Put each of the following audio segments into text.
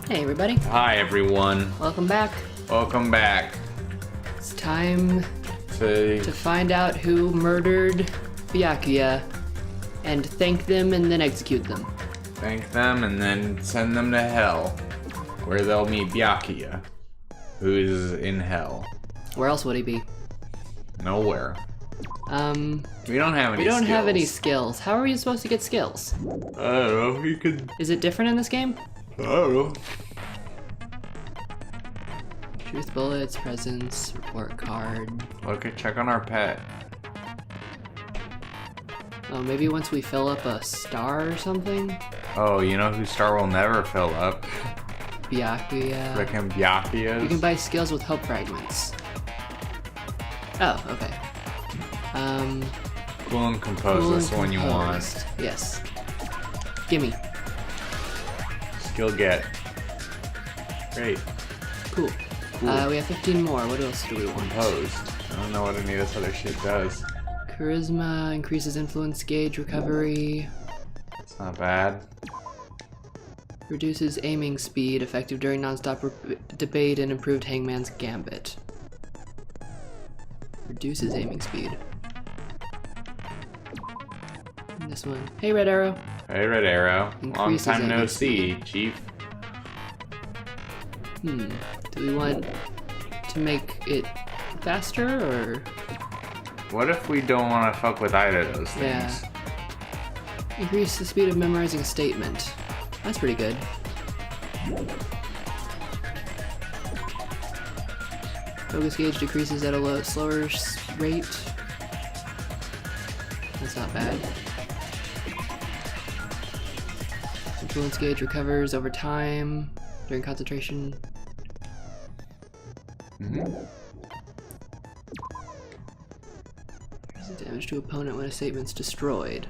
Hey everybody. Hi everyone. Welcome back. Welcome back. It's time to find out who murdered Byakuya and thank them and then execute them. Thank them and then send them to hell, where they'll meet Byakuya, who is in hell. Where else would he be? Nowhere. We don't have any skills. We don't have any skills. How are you supposed to get skills? I don't know, you could... Is it different in this game? I don't know. Truth bullets, presents, report card. Check on our pet. Oh, maybe once we fill up a star or something? Oh, you know whose star will never fill up? Byakuya. Frickin' Byakuya's. You can buy skills with hope fragments. Oh, okay. Cool and compose, that's the one you want. Yes. Gimme. Skill get. Great. Cool. We have 15 more. What else do we want? Composed. I don't know what any of this other shit does. Charisma increases influence gauge recovery. It's not bad. Reduces aiming speed, effective during non-stop debate, and improved Hangman's Gambit. Reduces aiming speed. And this one. Hey, Red Arrow. Hey, Red Arrow. Long Increases time no aiming see, speed. Chief. Do we want to make it faster, or...? What if we don't want to fuck with either of those things? Yeah. Increase the speed of memorizing a statement. That's pretty good. Focus gauge decreases at a slower rate. That's not bad. Influence gauge recovers over time during concentration. Increases damage to opponent when a statement's destroyed.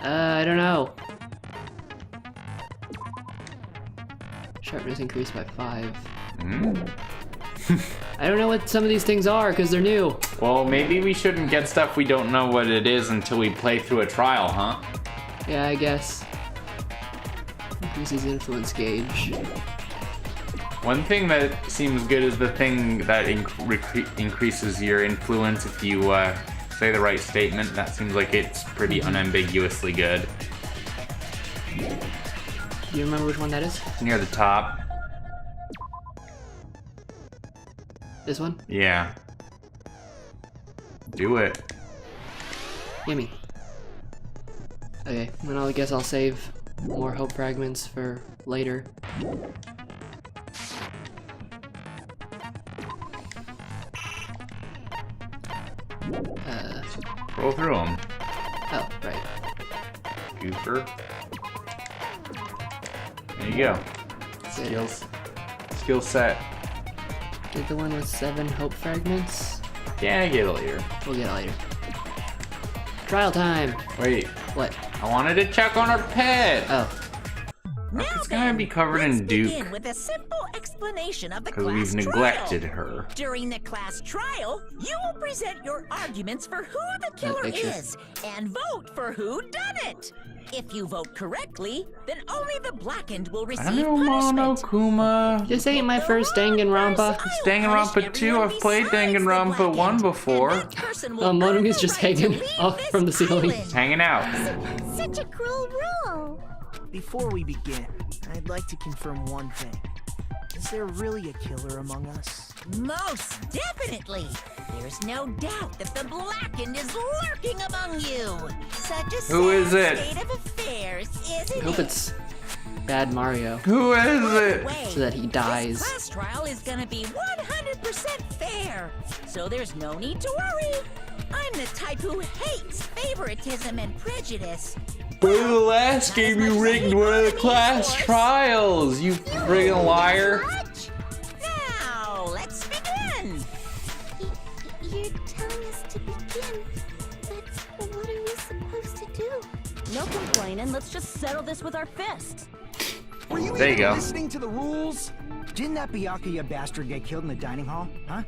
I don't know. Sharpness increased by 5. I don't know what some of these things are because they're new. Well, maybe we shouldn't get stuff we don't know what it is until we play through a trial, huh? Yeah, I guess. Increases influence gauge. One thing that seems good is the thing that increases your influence if you say the right statement. That seems like it's pretty unambiguously good. Do you remember which one that is? Near the top. This one? Yeah. Do it. Gimme. Okay, then I guess I'll save more hope fragments for later. Roll through them. Oh, right. Goofer. There you go. Good. Skill set. Get the one with 7 hope fragments. Yeah, get it later. We'll get it later. Trial time. Wait. What? I wanted to check on our pet. Oh. It's gonna be covered in Duke. Begin with a simple explanation of the Because class we've neglected trial. her. During the class trial, you will present your arguments for who the killer picture. is and vote for who done it. If you vote correctly, then only the blackened will receive I don't know, punishment. Monokuma. This ain't my first Danganronpa. It's Danganronpa 2. I've played Danganronpa 1 before. Oh, Monomu's just hanging off from the ceiling. Hanging out. Such a cruel rule. Before we begin, I'd like to confirm one thing. Is there really a killer among us? Most definitely. There's no doubt that the blackened is lurking among you. Such a Who is sad it? state of affairs, isn't I hope it? it's Bad Mario. Who is it? So that he dies. This class trial is gonna be 100% fair, so there's no need to worry. I'm the type who hates favoritism and prejudice. But in the last game you rigged one of the class trials, you friggin' liar. Now, let's begin. You're telling us to begin, but what are we supposed to do? No complaining, let's just settle this with our fists. Were you There you even go. listening to the rules? Didn't that Byakuya bastard get killed in the dining hall, huh?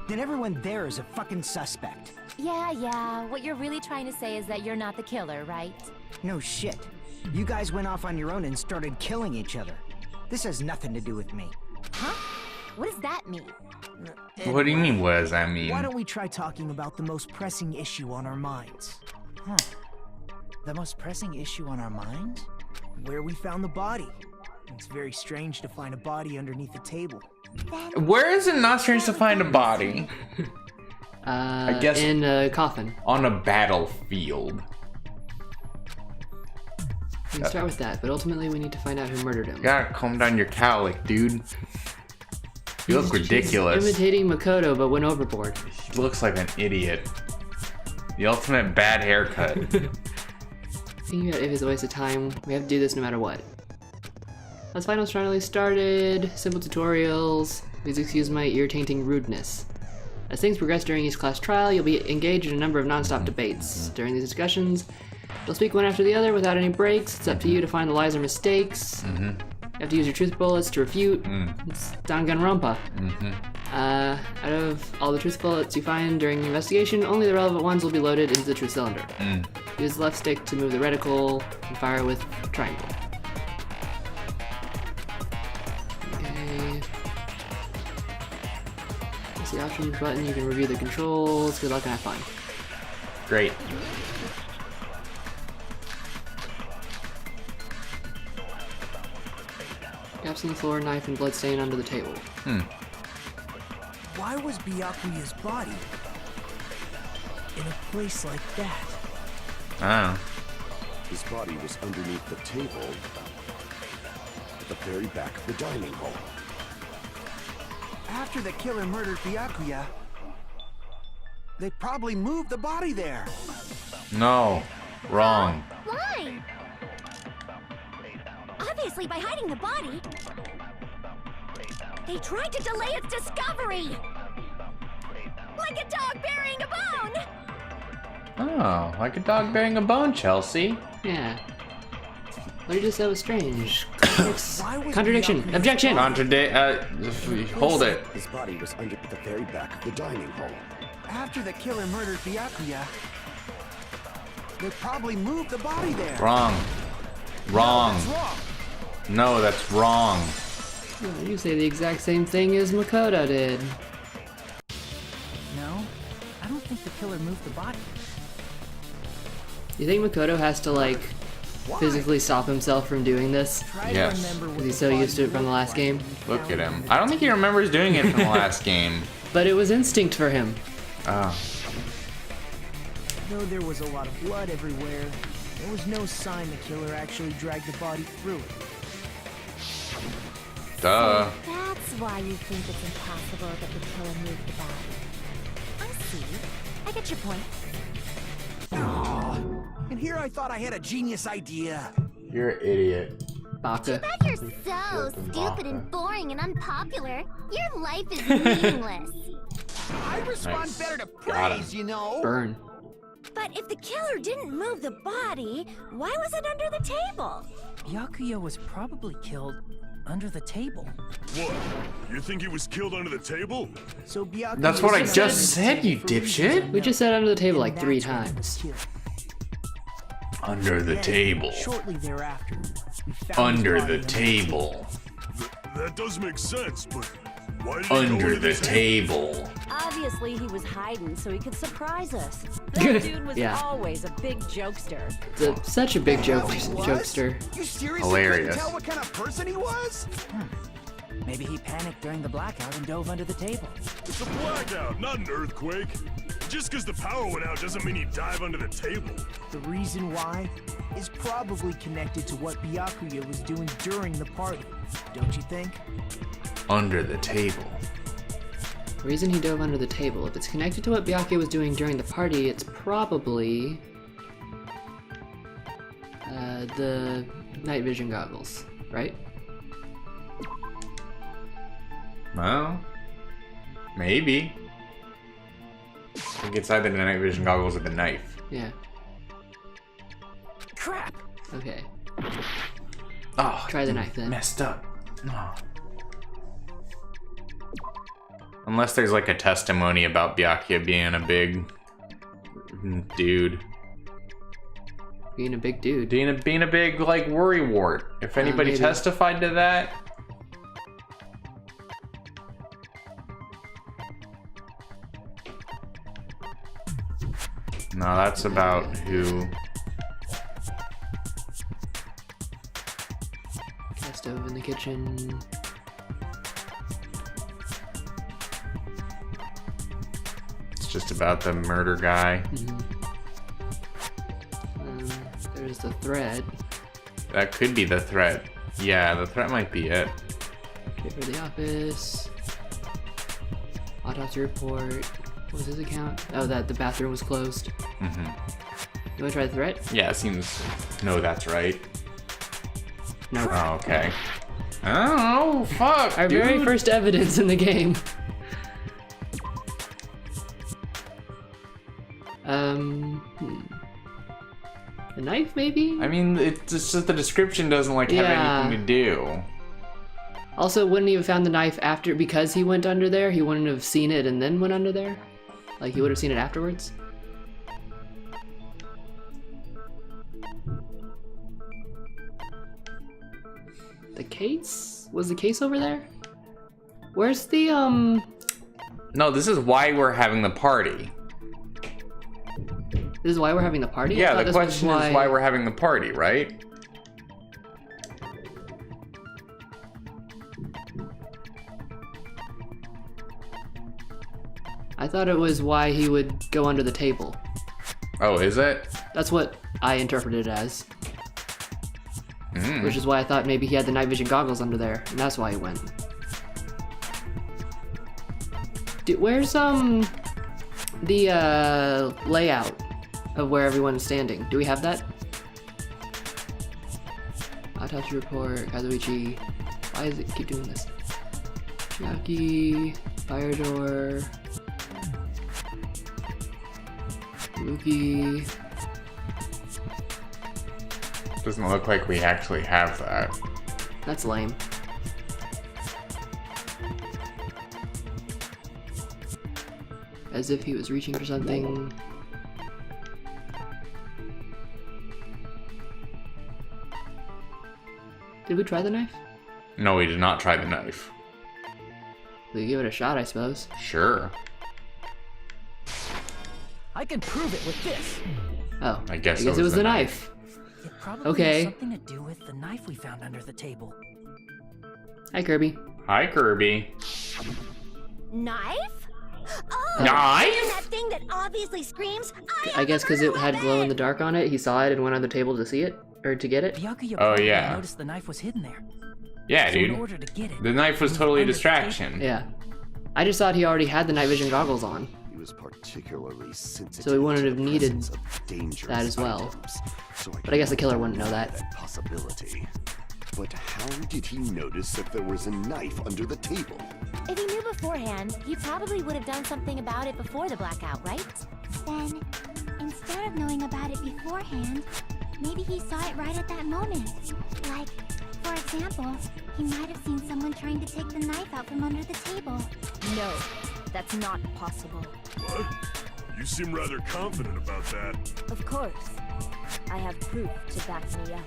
Then everyone there is a fucking suspect. Yeah, what you're really trying to say is that you're not the killer, right? No shit. You guys went off on your own and started killing each other. This has nothing to do with me. Huh? What does that mean? What do you mean, what does that mean? Why don't we try talking about the most pressing issue on our minds? Huh. The most pressing issue on our minds? Where we found the body. It's very strange to find a body underneath the table. Where is it not strange to find a body? I guess in a coffin. On a battlefield. We can start with that, but ultimately we need to find out who murdered him. You gotta calm down your cowlick, dude. You look ridiculous. He's imitating Makoto, but went overboard. He looks like an idiot. The ultimate bad haircut. Thinking about if it's a waste of time, we have to do this no matter what. Let's finals finally started. Simple tutorials. Please excuse my ear-tainting rudeness. As things progress during each class trial, you'll be engaged in a number of non-stop debates. During these discussions, you'll speak one after the other without any breaks. It's up to you to find the lies or mistakes. You have to use your truth bullets to refute. It's Danganronpa. Out of all the truth bullets you find during the investigation, only the relevant ones will be loaded into the truth cylinder. Use the left stick to move the reticle and fire with triangle. Okay. Press the options button, you can review the controls. Good luck and have fun. Great. Gaps on the floor, knife and blood stain under the table. Why was Byakuya's body in a place like that? Oh. His body was underneath the table at the very back of the dining hall. After the killer murdered Byakuya, they probably moved the body there. No. Wrong. Why? Obviously, by hiding the body, they tried to delay its discovery. Like a dog burying a bone. Oh, like a dog bearing a bone, Chelsea. Yeah. What you just said was strange. Contradiction. Byakuya's Objection! Hold it. His body was under the very back of the dining hall. After the killer murdered Byakuya, they probably moved the body there. Wrong. Wrong. That's wrong. No, that's wrong. Oh, you say the exact same thing as Makoto did. No, I don't think the killer moved the body. You think Makoto has to, like, physically stop himself from doing this? Try Yes. to remember what Because he's the so body used to it from the looked last like game. when you Look found at it. him. I don't think he remembers doing it from the last game. But it was instinct for him. Oh. Though there was a lot of blood everywhere, there was no sign the killer actually dragged the body through it. Duh. That's why you think it's impossible that the killer moved the body. I see. I get your point. And here I thought I had a genius idea. You're an idiot. Baka. But you're so stupid and boring and unpopular. Your life is meaningless. I respond Nice. better to Got him. praise, you know. Burn. But if the killer didn't move the body, why was it under the table? Byakuya was probably killed under the table. What? You think he was killed under the table? So Byakuya That's what I was just under the said, you table for reasons dipshit. unknown. We just said under the table like And 3 that's when he was times. killed. Under the Then, table. Shortly thereafter, we found his Under body the table. That does make sense, but why did Under the table. Obviously, he was hiding so he could surprise us. That dude was Yeah. always a big jokester. Such a big Oh, he was? jokester. You seriously Hilarious. couldn't tell what kind of person he was? Maybe he panicked during the blackout and dove under the table. It's a blackout, not an earthquake. Just because the power went out doesn't mean he'd dive under the table. The reason why is probably connected to what Byakuya was doing during the party, don't you think? Under the table. The reason he dove under the table. If it's connected to what Byakuya was doing during the party, it's probably the night vision goggles, right? Well, maybe. I think it's either the night vision goggles or the knife. Yeah. Crap! Okay. Oh, Try the knife then. messed up. No. Unless there's like a testimony about Byakuya being a big Dude. Being a big dude. Being a big, like, worrywart. If anybody maybe. testified to that. No, that's about who. Gas stove in the kitchen. It's just about the murder guy. There's the threat. That could be the threat. Yeah, the threat might be it. Okay, for the office. Autopsy report. What was his account? Oh, that the bathroom was closed. Mm-hmm. You wanna try the threat? Yeah, it seems. No, that's right. No. Oh, okay. Oh, fuck, Our dude. very first evidence in the game. A knife, maybe? I mean, it's just that the description doesn't like have Yeah. anything to do. Also, wouldn't he have found the knife after, because he went under there? He wouldn't have seen it and then went under there? Like, he would have seen it afterwards? The case? Was the case over there? Where's the, No, this is why we're having the party. This is why we're having the party? I Yeah, thought the this was question is why we're having the party, right? I thought it was why he would go under the table. Oh, is it? That's what I interpreted it as. Mm. Which is why I thought maybe he had the night vision goggles under there, and that's why he went. Where's the layout of where everyone is standing? Do we have that? Autopsy report, Kazuichi. Why does it keep doing this? Chiaki, fire door. Luki. Doesn't look like we actually have that. That's lame. As if he was reaching for something. Did we try the knife? No, we did not try the knife. We could give it a shot, I suppose. Sure. I can prove it with this. Oh, I guess it was the knife. It probably Okay. has something to do with the knife we found under the table. Hi, Kirby. Hi, Kirby. Knife? Oh, Knife? that thing that obviously screams, I guess because it had glow in the dark on it, he saw it and went on the table to see it, or to get it. Byakuya Oh, probably yeah. noticed the knife was hidden there. Yeah, So in dude. order to get it, The knife was he totally a under the distraction. Yeah. I just thought he already had the night vision goggles on. He was particularly sensitive So he wouldn't to have the needed presence of dangerous that as well. items, so But I guess the killer could wouldn't know rule that. possibility. But how did he notice that there was a knife under the table? If he knew beforehand, he probably would have done something about it before the blackout, right? Then, instead of knowing about it beforehand, maybe he saw it right at that moment. Like, for example, he might have seen someone trying to take the knife out from under the table. No, that's not possible. What? You seem rather confident about that. Of course. I have proof to back me up.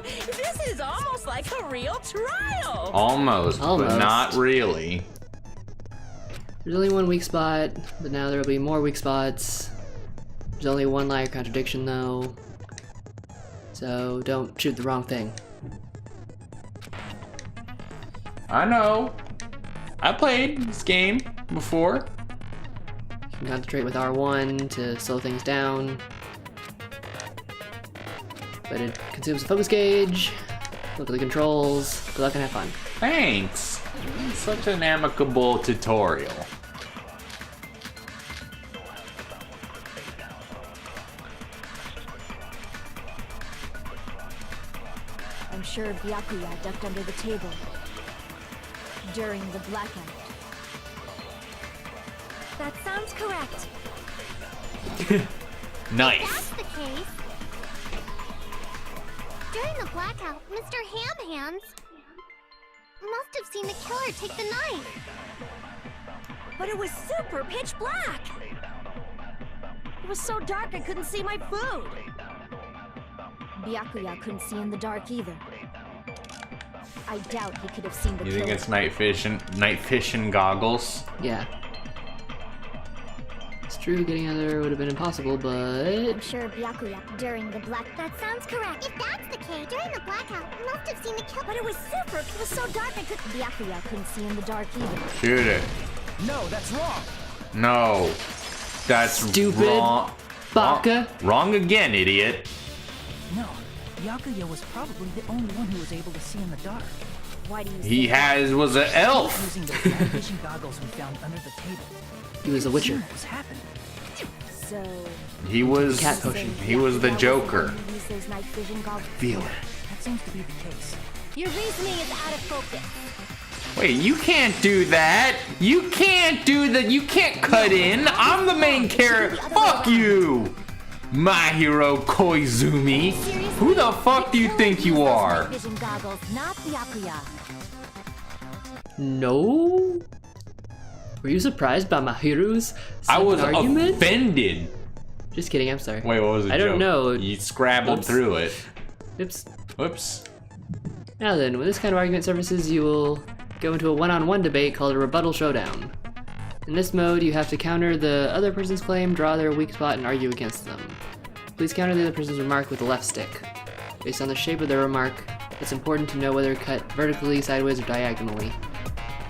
This is almost like a real trial. Almost, but Almost. not really. There's only one weak spot, but now there will be more weak spots. There's only one liar contradiction though. So don't shoot the wrong thing. I know. I played this game before. You can concentrate with R1 to slow things down. But it consumes the focus gauge. Look at the controls. Good luck and have fun. Thanks. Such an amicable tutorial. I'm sure Byakuya ducked under the table during the blackout. That sounds correct. Nice. That's the case. During the blackout, Mr. Ham Hands must have seen the killer take the knife. But it was super pitch black. was so dark I couldn't see my food. Byakuya couldn't see in the dark either. I doubt he could have seen the You killer. think it's night fishing goggles? Yeah. It's true, getting out there would have been impossible, but... I'm sure Byakuya during the black... That sounds correct. If that's the case, during the blackout, he must have seen the killer. But it was super. It was so dark I couldn't... Byakuya couldn't see in the dark either. Shoot it. No, that's wrong. No. That's Stupid wrong. Baka. Wrong again, idiot. No, Byakuya was probably the only one who was able to see in the dark. Why do you He say was an elf. Using those night vision goggles we found under the table. He was a witcher. What was happening? so? He was. Cat potion. He was the Joker. Who used those night vision goggles? Feel it. That seems to be the case. Your reasoning is out of focus. Wait, you can't do that. You can't do that. You can't cut in. I'm the main character. Fuck you, My Hero Koizumi. Who the fuck do you think you are? Night vision goggles, not Byakuya. No? Were you surprised by Mahiru's I was argument? offended. Just kidding, I'm sorry. Wait, what was it? I don't know. You scrabbled Oops. through it. Oops. Whoops. Now then, when this kind of argument surfaces, you will go into a one-on-one debate called a rebuttal showdown. In this mode, you have to counter the other person's claim, draw their weak spot, and argue against them. Please counter the other person's remark with the left stick. Based on the shape of their remark, it's important to know whether cut vertically, sideways, or diagonally.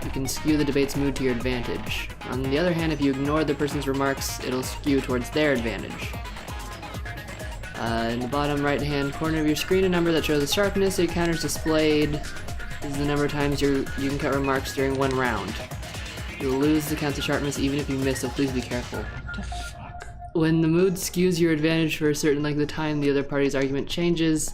You can skew the debate's mood to your advantage. On the other hand, if you ignore the person's remarks, it'll skew towards their advantage. In the bottom right-hand corner of your screen, a number that shows the sharpness of your counters displayed. This is the number of times you can cut remarks during one round. You'll lose the count of sharpness even if you miss, so please be careful. When the mood skews your advantage for a certain length of time, the other party's argument changes,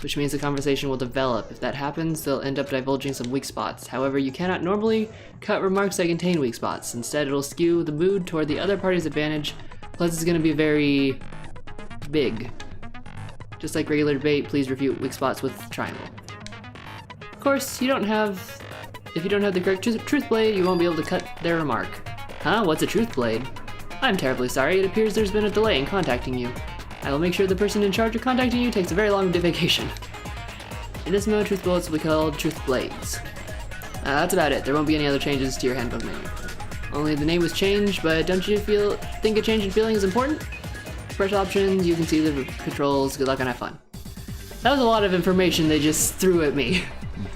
which means the conversation will develop. If that happens, they'll end up divulging some weak spots. However, you cannot normally cut remarks that contain weak spots. Instead, it'll skew the mood toward the other party's advantage, plus it's going to be very big. Just like regular debate, please refute weak spots with triangle. Of course, if you don't have the correct truth blade, you won't be able to cut their remark. Huh? What's a truth blade? I'm terribly sorry, it appears there's been a delay in contacting you. I will make sure the person in charge of contacting you takes a very long vacation. In this mode, truth bullets will be called truth blades. That's about it. There won't be any other changes to your handbook menu. Only the name was changed, but don't you think a change in feeling is important? Special options, you can see the controls. Good luck and have fun. That was a lot of information they just threw at me.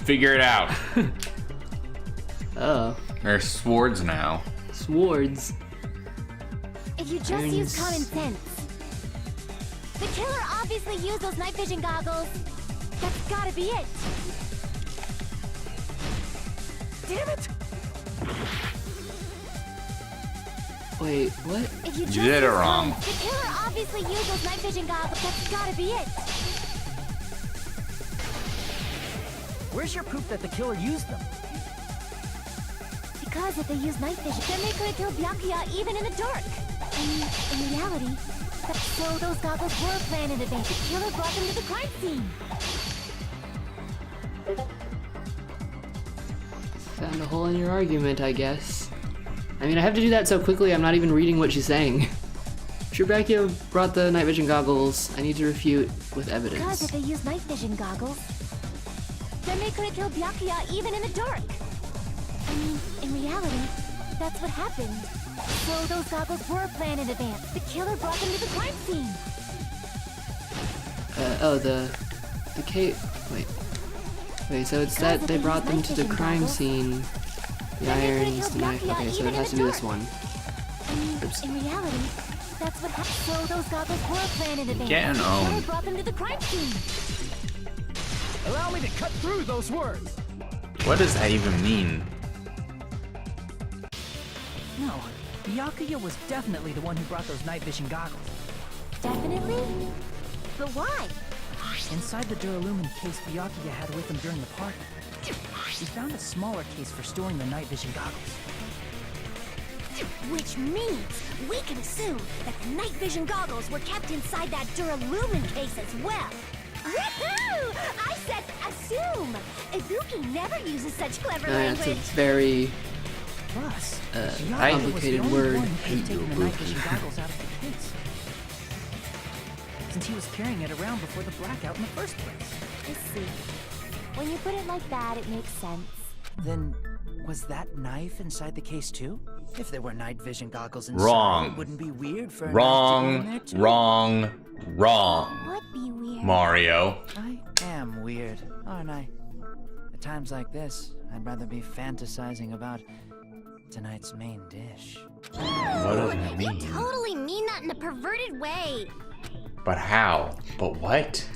Figure it out. Oh. There's swords now. Swords. If you just use common sense. The killer obviously used those night vision goggles. That's gotta be it. Damn it! Wait, what? If you You just did it use wrong. common- The killer obviously used those night vision goggles. That's gotta be it. Where's your proof that the killer used them? Because if they use night vision, then they could have killed Byakuya even in the dark. In reality, so those goggles were planned in advance. The killer brought them to the crime scene. Found a hole in your argument, I guess. I mean, I have to do that so quickly I'm not even reading what she's saying. Byakuya brought the night vision goggles. I need to refute with Because if evidence. they use night vision goggles, then they could have killed Byakuya even in the dark. In reality, that's what happened. So those goggles were planned in advance. The killer brought them to the crime scene. The cave. Wait, so it's that they brought them to the crime scene. The irons, the knife. Okay, so it has to be this one. Oops. In reality, that's what happened. So those goggles were planned in advance. Getting The killer owned. brought them to the crime scene. Allow me to cut through those words. What does that even mean? No, Byakuya was definitely the one who brought those night vision goggles. Definitely? But why? Inside the Duralumin case Byakuya had with him during the party, we found a smaller case for storing the night vision goggles. Which means we can assume that the night vision goggles were kept inside that Duralumin case as well. Woohoo! I said assume! Ibuki never uses such clever That's a language. very Plus, I- Byakuya was the complicated only word. one who had taken the night vision goggles out of the case. since he was carrying it around before the blackout in the first place. I see. When you put it like that, it makes sense. Then, was that knife inside the case too? If there were night vision goggles inside, Wrong. it wouldn't be weird for a knife to go in there too. Wrong. Would be weird. Mario. I am weird, aren't I? At times like this, I'd rather be fantasizing about tonight's main dish. What does that You mean? totally mean that in a perverted way. But how? But what?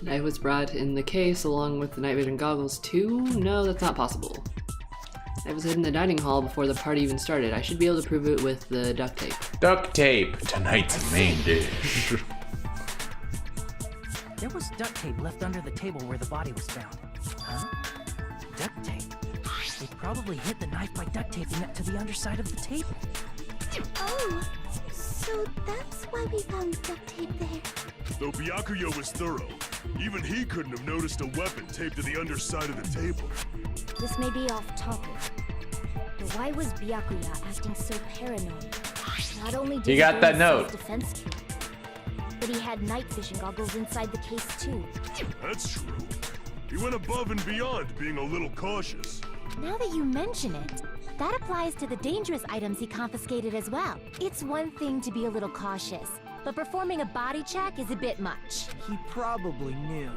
Knife was brought in the case along with the night vision goggles too? No, that's not possible. Knife was hidden in the dining hall before the party even started. I should be able to prove it with the duct tape. Duct tape. Tonight's main dish. There was duct tape left under the table where the body was found. Huh? Duct tape? They probably hid the knife by duct taping it to the underside of the table. Oh, so that's why we found duct tape there. Though Byakuya was thorough, even he couldn't have noticed a weapon taped to the underside of the table. This may be off topic, but why was Byakuya acting so paranoid? Not only did You he got bring that his note. self-defense kit, but he had night vision goggles inside the case too. That's true. He went above and beyond being a little cautious. Now that you mention it, that applies to the dangerous items he confiscated as well. It's one thing to be a little cautious, but performing a body check is a bit much. He probably knew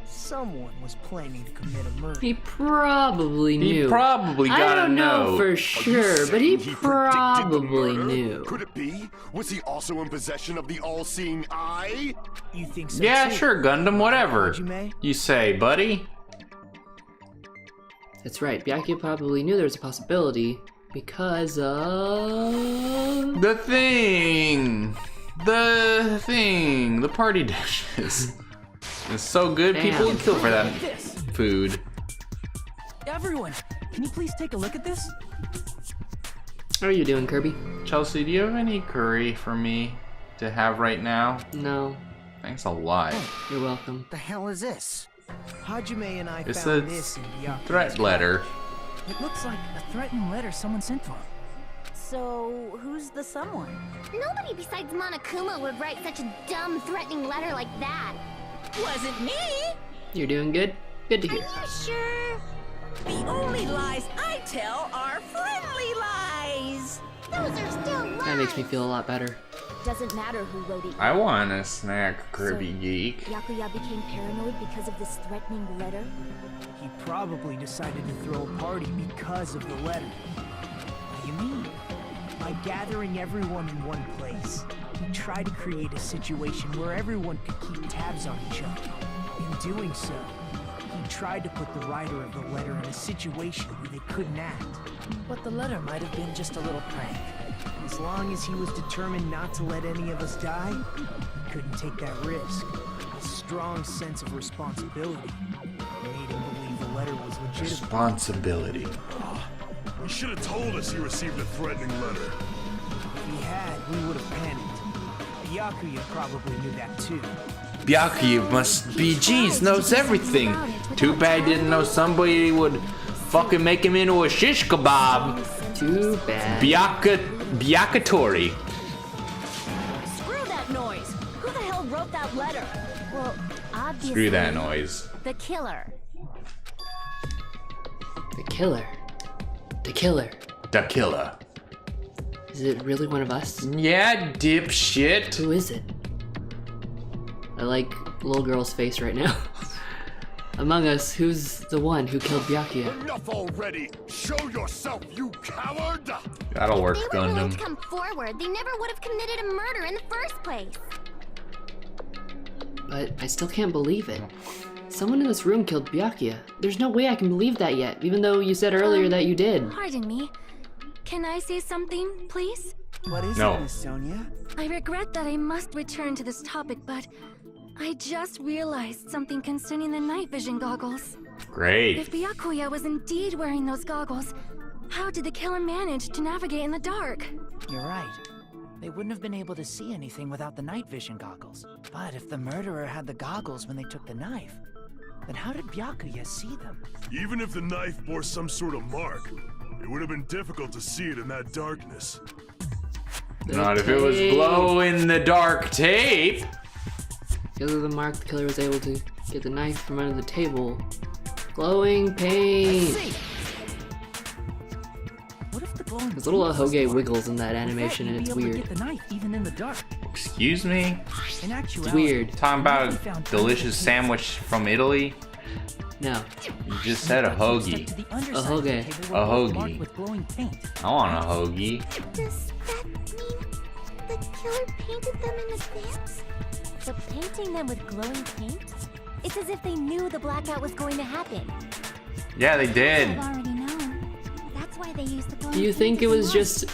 someone was planning to commit a murder. He probably knew. He probably got I a don't know note. for sure, but he Saying predicted the probably murder? knew. Could it be? Was he also in possession of the all-seeing eye? You think so Yeah, too? sure, Gundam, whatever. Hajime? You say, buddy? That's right, Byakuya probably knew there was a possibility because of... The thing. The party dishes. It's so good, people would kill for that This! food. Everyone, can you please take a look at this? How are you doing, Kirby? Chelsea, do you have any curry for me to have right now? No, Thanks a lot. you're welcome. The hell is this? Hajime and I It's found a this in Byakuya's threat letter. It looks like a threatening letter someone sent to him. So, who's the someone? Nobody besides Monokuma would write such a dumb, threatening letter like that. Wasn't me. You're doing good? Good to Are hear. you sure? The only lies I tell are friendly lies. Those are still lies. That makes me feel a lot better. Doesn't matter who wrote it. I want a snack, Kirby Geek. Byakuya became paranoid because of this threatening letter? He probably decided to throw a party because of the letter. What do you mean? By gathering everyone in one place, he tried to create a situation where everyone could keep tabs on each other. In doing so, he tried to put the writer of the letter in a situation where they couldn't act. But the letter might have been just a little prank. As long as he was determined not to let any of us die, he couldn't take that risk. A strong sense of responsibility made him believe the letter was legitimate. Responsibility. He should have told us he received a threatening letter. If he had, we would have panicked. Byakuya probably knew that too. Byakuya must be genius, knows everything. Too bad he didn't know somebody would fucking make him into a shish kebab. Too bad. Byakutori. Screw that noise! Who the hell wrote that letter? Well, obviously... Screw that noise. The killer. The killer. The killer. The killer. Is it really one of us? Yeah, dipshit. Who is it? I like little girl's face right now. Among us, who's the one who killed Byakuya? Enough already! Show yourself, you coward! That'll work, If they were willing Gundam. to come forward, they never would have committed a murder in the first place. But I still can't believe it. Someone in this room killed Byakuya. There's no way I can believe that yet, even though you said earlier that you did. Pardon me. Can I say something, please? What is No. it, Miss Sonia? I regret that I must return to this topic, but I just realized something concerning the night vision goggles. Great. If Byakuya was indeed wearing those goggles, how did the killer manage to navigate in the dark? You're right. They wouldn't have been able to see anything without the night vision goggles. But if the murderer had the goggles when they took the knife, then how did Byakuya see them? Even if the knife bore some sort of mark, it would have been difficult to see it in that darkness. Not if it was glow-in-the-dark tape. Because of the mark, the killer was able to get the knife from under the table. Glowing paint! What if the glowing There's little paint was Ahoge dark? wiggles in that With animation you'd and be it's able to weird. get the knife even in the dark. Excuse me? In It's actuality, weird. Talking we about found delicious sandwich from Italy? No. You just said a hoagie. To the underside A of the hoagie. table A were both hoagie. marked with glowing paint. I want a hoagie. Does that mean the killer painted them in advance? So painting them with glowing paint? It's as if they knew the blackout was going to happen. Yeah, they did. I've already known. That's why they used the glowing Do you paint think it as a was mark. just...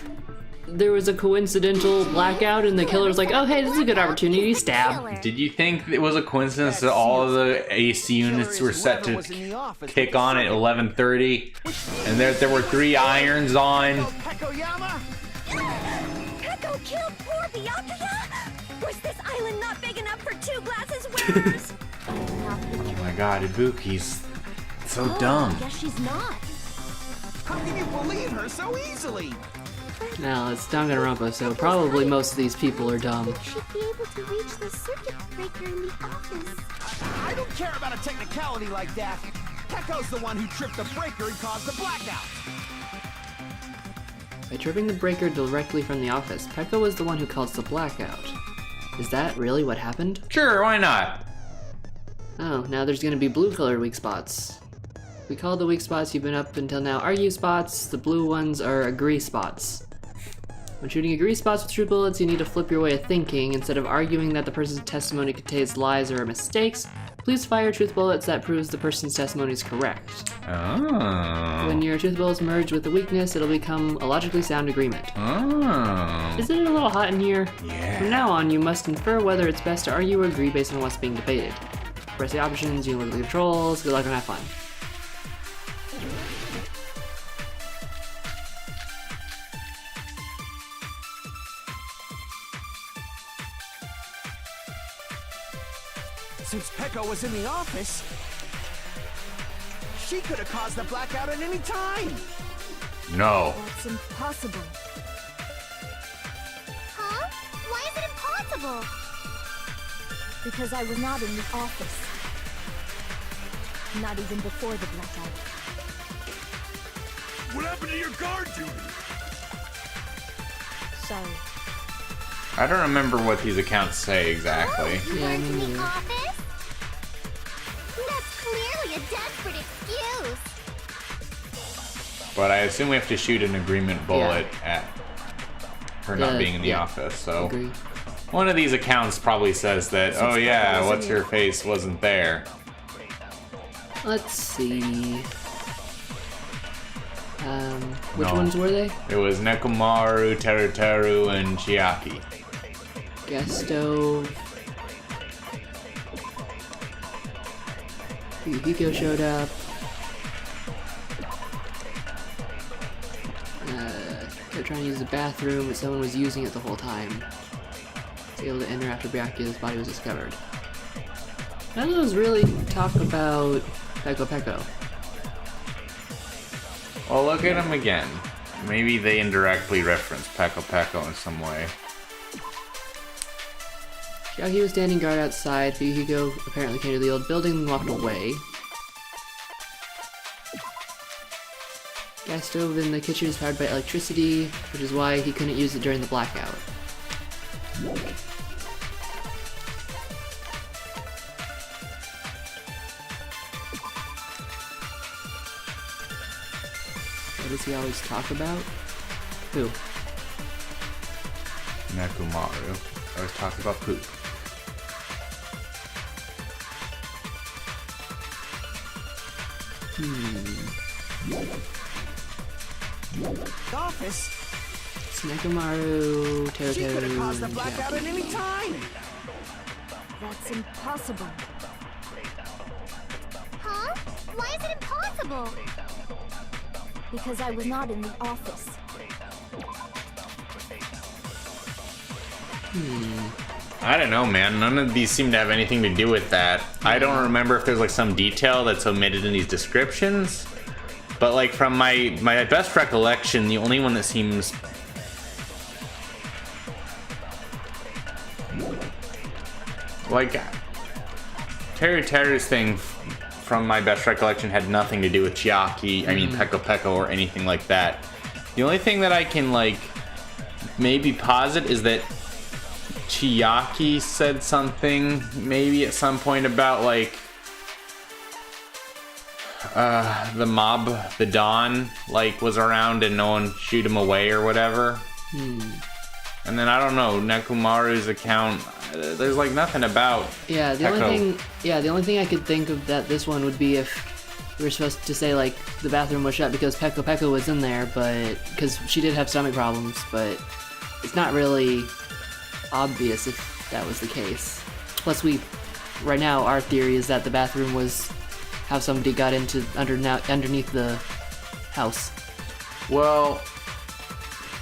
There was a coincidental blackout and the killer was like, oh hey, this is a good opportunity, stab. Did you think it was a coincidence that all of the AC units were set to kick on at 11:30, and there were 3 irons on? Peko killed poor Byakuya? Was this island not big enough for 2 glasses wearers? Oh my God, Ibuki's so I dumb. guess she's not. How can you believe her so easily? Now, it's Danganronpa, so probably most of these people are dumb. Should be able to reach the circuit breaker in the office. I don't care about a technicality like that. Pecco's the one who tripped the breaker and caused the blackout. By tripping the breaker directly from the office, Peko was the one who caused the blackout. Is that really what happened? Sure, why not? Oh, now there's gonna be blue-colored weak spots. We call the weak spots you've been up until now argue spots. The blue ones are agree spots. When shooting agree spots with true bullets, you need to flip your way of thinking. Instead of arguing that the person's testimony contains lies or mistakes, please fire truth bullets that proves the person's testimony is correct. Oh. When your truth bullets merge with the weakness, it'll become a logically sound agreement. Oh. Isn't it a little hot in here? Yeah. From now on, you must infer whether it's best to argue or agree based on what's being debated. Press the options, you can look at the controls, good luck and have fun. Since Pecco was in the office, she could have caused the blackout at any time. No. That's impossible. Huh? Why is it impossible? Because I was not in the office. Not even before the blackout. What happened to your guard duty? Sorry. I don't remember what these accounts say exactly. You Yeah, weren't me in the neither. office? That's clearly a desperate excuse. But I assume we have to shoot an agreement bullet at her not Yeah, being in the yeah. office, so Agree. one of these accounts probably says that, oh yeah, what's her face wasn't there. Let's see. Which No. ones were they? It was Nekomaru, Teruteru, and Chiaki. Gas stove. Hiko showed up. Kept trying to use the bathroom, but someone was using it the whole time. Was able to enter after Byakuya's body was discovered. None of those really talk about Peko Peko. Well, look at him again. Maybe they indirectly reference Peko Peko in some way. Chiaki was standing guard outside. Fuyuhiko apparently came to the old building and walked away. Gas stove in the kitchen is powered by electricity, which is why he couldn't use it during the blackout. What does he always talk about? Who? Nekomaru. I was talking about poop. The office? It's Nekomaru, She could have caused the Teruteru, blackout at any time. That's impossible. Huh? Why is it impossible? Because I was not in the office. I don't know, man. None of these seem to have anything to do with that. I don't remember if there's like some detail that's omitted in these descriptions. But like from my best recollection, the only one that seems like, Teru Teru's thing, from my best recollection, had nothing to do with Chiaki, I mean Peko Peko or anything like that. The only thing that I can, like, maybe posit is that Chiaki said something, maybe at some point, about, like, the mob, the Dawn, like, was around and no one shoot him away or whatever. And then, I don't know, Nekomaru's account, there's, like, nothing about Yeah, the only thing I could think of that this one would be if we were supposed to say, like, the bathroom was shut because Peko Peko was in there, but, because she did have stomach problems, but it's not really obvious if that was the case. Plus, right now, our theory is that the bathroom was how somebody got into underneath the house. Well,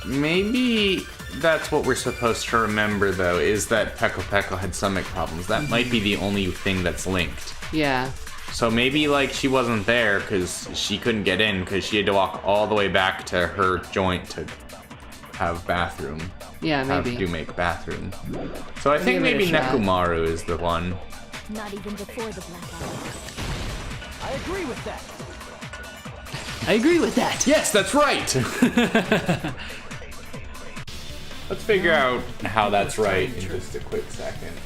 maybe that's what we're supposed to remember, though, is that Peko Peko had stomach problems. That might be the only thing that's linked. Yeah. So maybe, like, she wasn't there because she couldn't get in because she had to walk all the way back to her joint to have bathroom. Yeah, maybe. Have to make bathroom. So I think give it a maybe shot. Nekomaru is the one. Not even before the blackout. I agree with that. I agree with that! Yes, that's right! Let's figure out how that's right in just a quick second.